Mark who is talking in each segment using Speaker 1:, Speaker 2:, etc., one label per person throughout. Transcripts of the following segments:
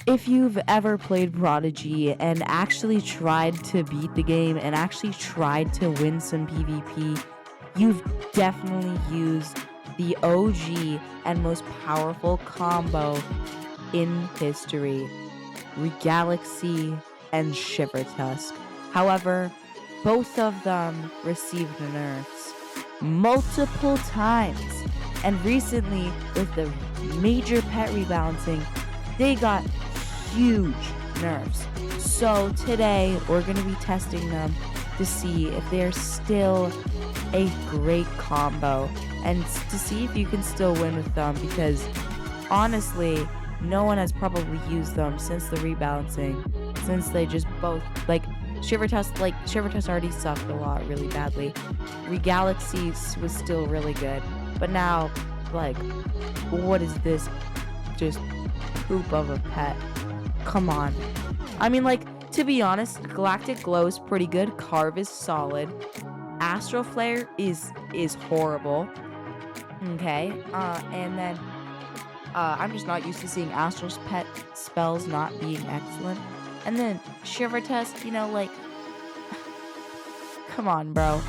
Speaker 1: If you've ever played Prodigy and actually tried to beat the game and actually tried to win some PvP, you've definitely used the OG and most powerful combo in history, Regalaxy and Shivertusk. However, both of them received nerfs multiple times, and recently with the major pet rebalancing, they got huge nerfs. So today we're going to be testing them to see if they're still a great combo and to see if you can still win with them, because honestly no one has probably used them since the rebalancing, since they just both Shivertusk already sucked a lot really badly. Regalaxy was still really good, but now what is this just poop of a pet? Come on. I mean, to be honest, Galactic Glow is pretty good. Carve is solid. Astral Flare is horrible. Okay. And then I'm just not used to seeing Astral's pet spells not being excellent. And then Shivertusk, come on, bro.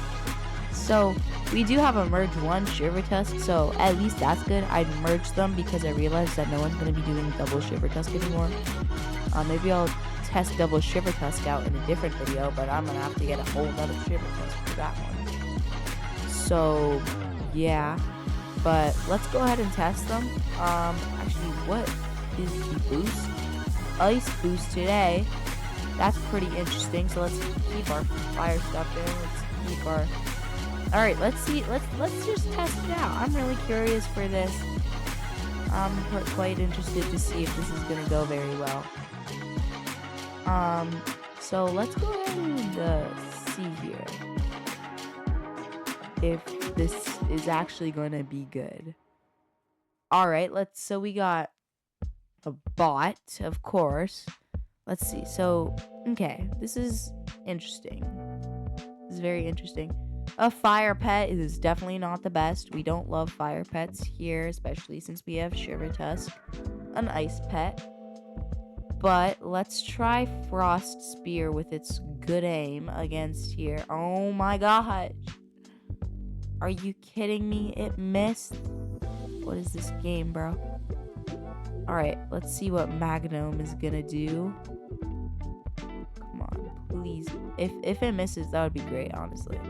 Speaker 1: So we do have a merge 1 Shivertusk, so at least that's good. I'd merge them because I realized that no one's going to be doing double Shivertusk anymore. Maybe I'll test double Shivertusk out in a different video, but I'm going to have to get a whole nother Shivertusk for that one. So, yeah. But let's go ahead and test them. Actually, what is the boost? Ice boost today. That's pretty interesting. So let's keep our fire stuff in. Let's keep our... Alright, let's see. Let's just test it out. I'm really curious for this. I'm quite interested to see if this is going to go very well. So let's go ahead and see here if this is actually going to be good. Alright, so we got a bot, of course. Let's see. So, okay, this is interesting. This is very interesting. A fire pet is definitely not the best. We don't love fire pets here, especially since we have Shivertusk, an ice pet. But let's try Frost Spear with its good aim against here. Oh my gosh. Are you kidding me? It missed. What is this game, bro? Alright, let's see what Magnum is gonna do. Come on, please. If it misses, that would be great, honestly.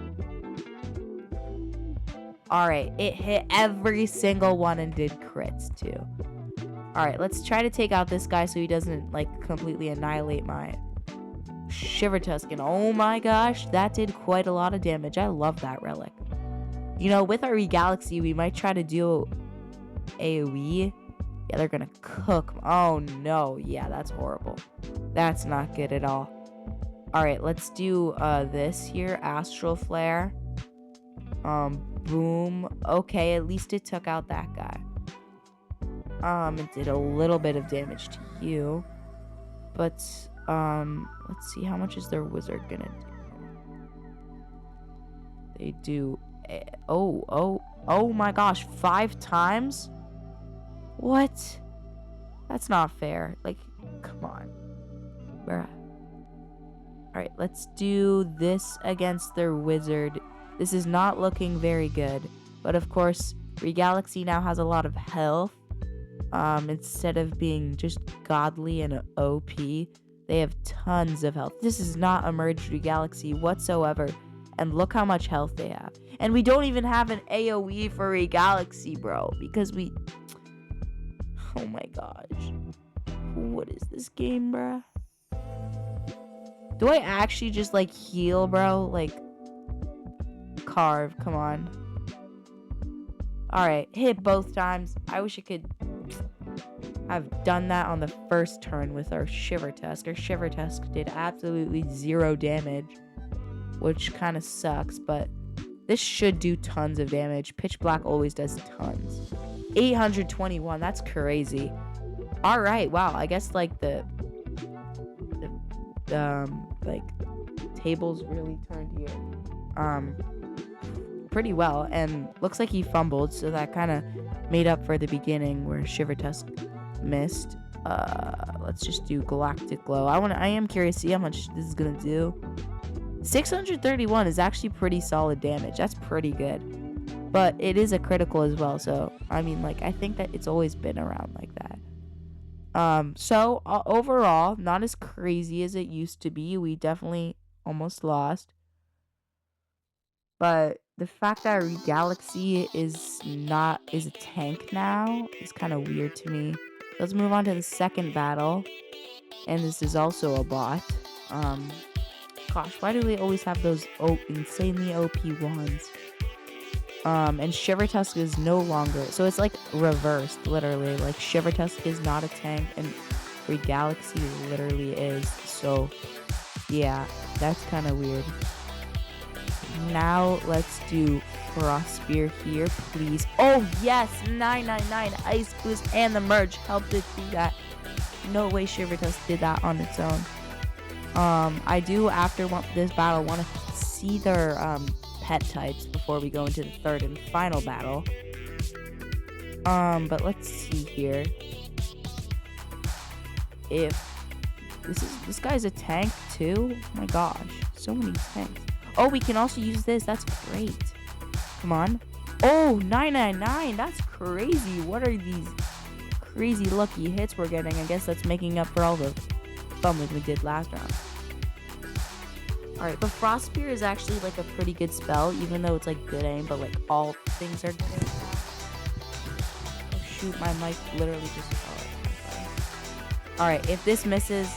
Speaker 1: Alright, it hit every single one and did crits, too. Alright, let's try to take out this guy so he doesn't, completely annihilate my Shivertusk. And oh my gosh, that did quite a lot of damage. I love that relic. You know, with our Regalaxy, we might try to do AoE. Yeah, they're gonna cook. Oh, no. Yeah, that's horrible. That's not good at all. Alright, let's do this here. Astral Flare. Boom. Okay, at least it took out that guy. It did a little bit of damage to you. But, let's see. How much is their wizard gonna do? They do... Oh my gosh. 5 times? What? That's not fair. Come on. Bruh. Alright, let's do this against their wizard. This is not looking very good. But of course, Regalaxy now has a lot of health. Instead of being just godly and OP, they have tons of health. This is not a merged Regalaxy whatsoever. And look how much health they have. And we don't even have an AoE for Regalaxy, bro. Because we... Oh my gosh. What is this game, bro? Do I actually just, heal, bro? Carve, come on. Alright, hit both times. I wish I could have done that on the first turn with our Shivertusk. Our Shivertusk did absolutely 0 damage, which kind of sucks, but this should do tons of damage. Pitch Black always does tons. 821, that's crazy. Alright, wow, I guess, the tables really turned here. Pretty well, and looks like he fumbled, so that kind of made up for the beginning where Shivertusk missed. let's just do Galactic Glow. I am curious to see how much this is gonna do. 631 is actually pretty solid damage. That's pretty good. But it is a critical as well, so I mean, like, I think that it's always been around like that. So overall, not as crazy as it used to be. We definitely almost lost. But the fact that Regalaxy is a tank now is kind of weird to me. Let's move on to the second battle. And this is also a bot. Gosh, why do they always have those insanely OP ones? And Shivertusk is no longer, so it's like reversed, literally. Like, Shivertusk is not a tank, and Regalaxy literally is. So, yeah, that's kind of weird. Now, let's do Frost Spear here, please. Oh, yes! 999 Ice Boost and the merge helped it do that. No way Shivertusk did that on its own. I do, after this battle, want to see their, pet types before we go into the third and final battle. But let's see here. If this guy's a tank too. Oh my gosh, so many tanks. Oh, we can also use this. That's great. Come on. Oh, 999. That's crazy. What are these crazy lucky hits we're getting? I guess that's making up for all the fumbles we did last round. Alright, but Frost Spear is actually like a pretty good spell, even though it's like good aim, but like all things are good aim. Oh shoot, my mic literally just Alright, if this misses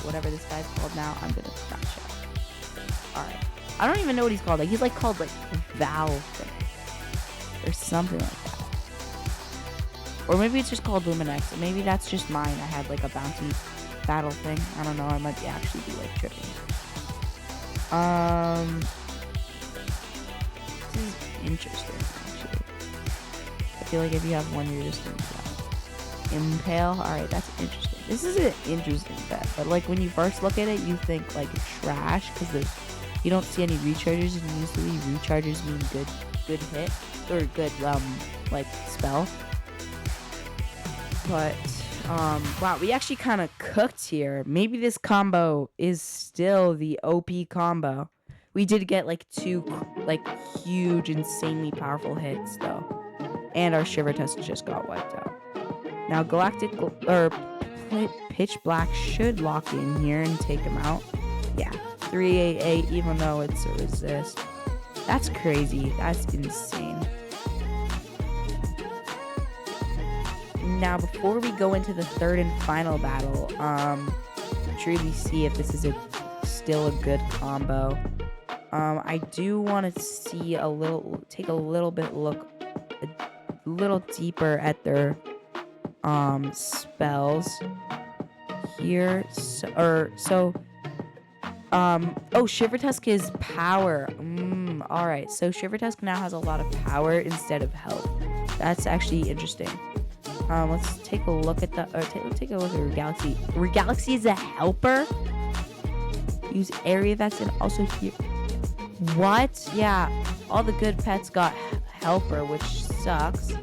Speaker 1: whatever this guy's called now, I'm gonna crash out. Alright. I don't even know what he's called. Like, he's like called like Valve thing. Or something like that. Or maybe it's just called Luminex. Maybe that's just mine. I had like a bounty battle thing. I don't know. I might actually be like tripping. This is interesting, actually. I feel like if you have one, you're just gonna Impale. Alright, that's interesting. This is an interesting bet, but like when you first look at it, you think like trash because you don't see any recharges, and usually recharges mean good hit or good like spell. But wow, we actually kind of cooked here. Maybe this combo is still the OP combo. We did get like 2 like huge, insanely powerful hits though, and our Shivertusk just got wiped out. Now Galactic or Pitch Black should lock in here and take him out. Yeah, 388, even though it's a resist. That's crazy. That's insane. Now, before we go into the third and final battle, truly see if this is still a good combo. I do want to see take a little deeper at their spells here. Oh, Shivertusk is power. Alright, so Shivertusk now has a lot of power instead of health. That's actually interesting. Let's take a look at take a look at Regalaxy. Regalaxy is a helper? Use area effects and also here. What? Yeah, all the good pets got helper, which sucks.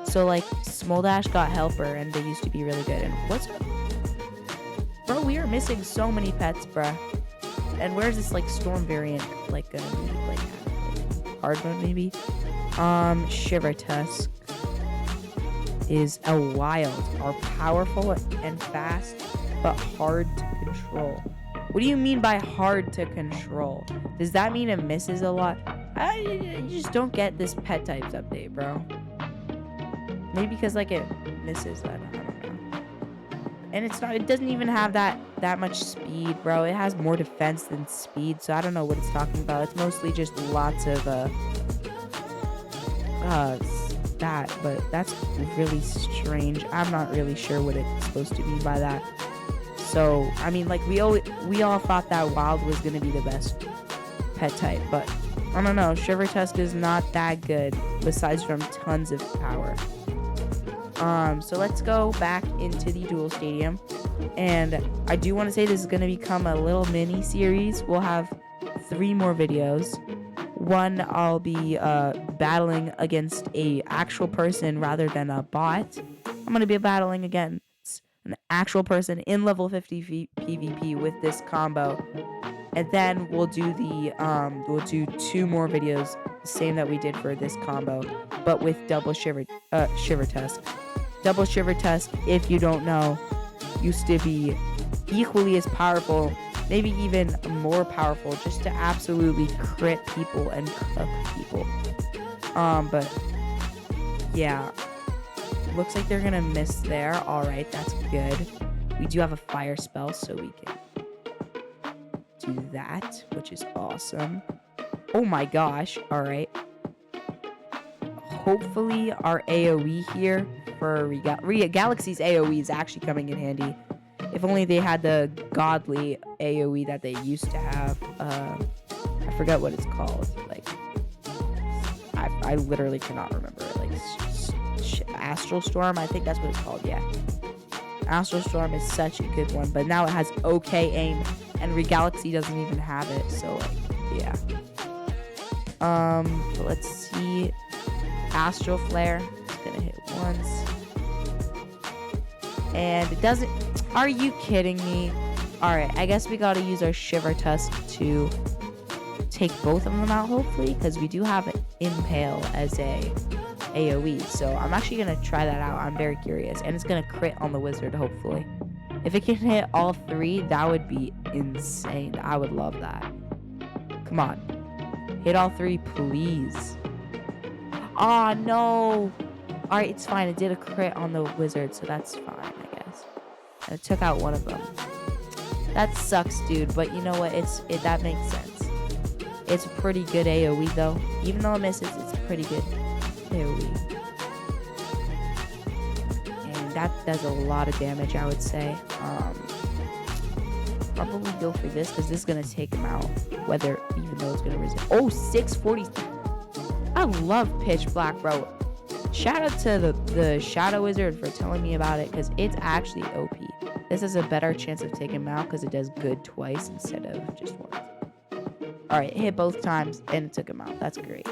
Speaker 1: So like Smoldash got helper and they used to be really good. And what's up? Bro, we are missing so many pets, bruh. And where's this like storm variant like gonna be? Like hard mode maybe? Shivertusk is a wild, are powerful and fast, but hard to control. What do you mean by hard to control? Does that mean it misses a lot? I just don't get this pet types update, bro. Maybe because like it misses. I don't know. And it doesn't even have that much speed, bro. It has more defense than speed, so I don't know what it's talking about. It's mostly just lots of that, but that's really strange. I'm not really sure what it's supposed to mean by that. So I mean, like we all thought that wild was gonna be the best pet type, but I don't know. Shivertusk is not that good besides from tons of power. So let's go back into the duel stadium, and I do want to say this is gonna become a little mini series. We'll have 3 more videos. One, I'll be battling against a actual person rather than a bot, I'm gonna be battling against an actual person in level 50 PvP with this combo, and then we'll do we'll do 2 more videos, the same that we did for this combo, but with double Shivertusk. Double Shivertusk, if you don't know, used to be equally as powerful, maybe even more powerful, just to absolutely crit people and cook people. But yeah, looks like they're gonna miss there. All right, that's good. We do have a fire spell, so we can do that, which is awesome. Oh my gosh. All right. Hopefully our AoE here for Regalaxy's AoE is actually coming in handy. If only they had the godly AoE that they used to have. I forgot what it's called. Like, I literally cannot remember it. Like, Astral Storm, I think that's what it's called. Yeah. Astral Storm is such a good one, but now it has okay aim, and Regalaxy doesn't even have it. So, like, yeah. So let's see. Astral Flare. It's gonna hit once. And it doesn't. Are you kidding me? Alright, I guess we gotta use our Shivertusk to take both of them out, hopefully, because we do have Impale as a AoE. So I'm actually gonna try that out. I'm very curious. And it's gonna crit on the wizard, hopefully. If it can hit all 3, that would be insane. I would love that. Come on. Hit all 3, please. Oh, no. Alright, it's fine. It did a crit on the wizard, so that's fine, I guess. And it took out one of them. That sucks, dude. But you know what? That makes sense. It's a pretty good AoE, though. Even though it misses, it's a pretty good AoE. And that does a lot of damage, I would say. Probably go for this, because this is going to take him out. Even though it's going to resist. Oh, 640. I love Pitch Black, bro. Shout out to the Shadow Wizard for telling me about it, because it's actually OP. This has a better chance of taking him out because it does good twice instead of just once. Alright, it hit both times and it took him out. That's great.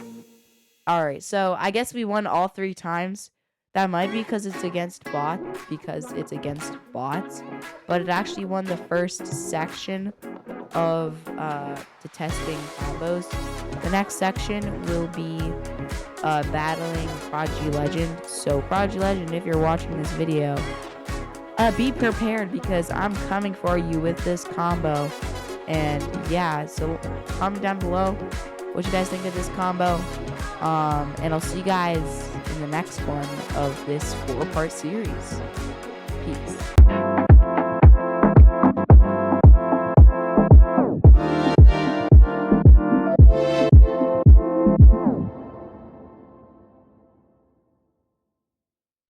Speaker 1: Alright, so I guess we won all 3 times. That might be because it's against bots, but it actually won the first section of the testing combos. The next section will be battling Prodigy Legend. So Prodigy Legend, if you're watching this video, be prepared, because I'm coming for you with this combo. And yeah, so comment down below what you guys think of this combo. And I'll see you guys in the next one of this 4-part series. Peace.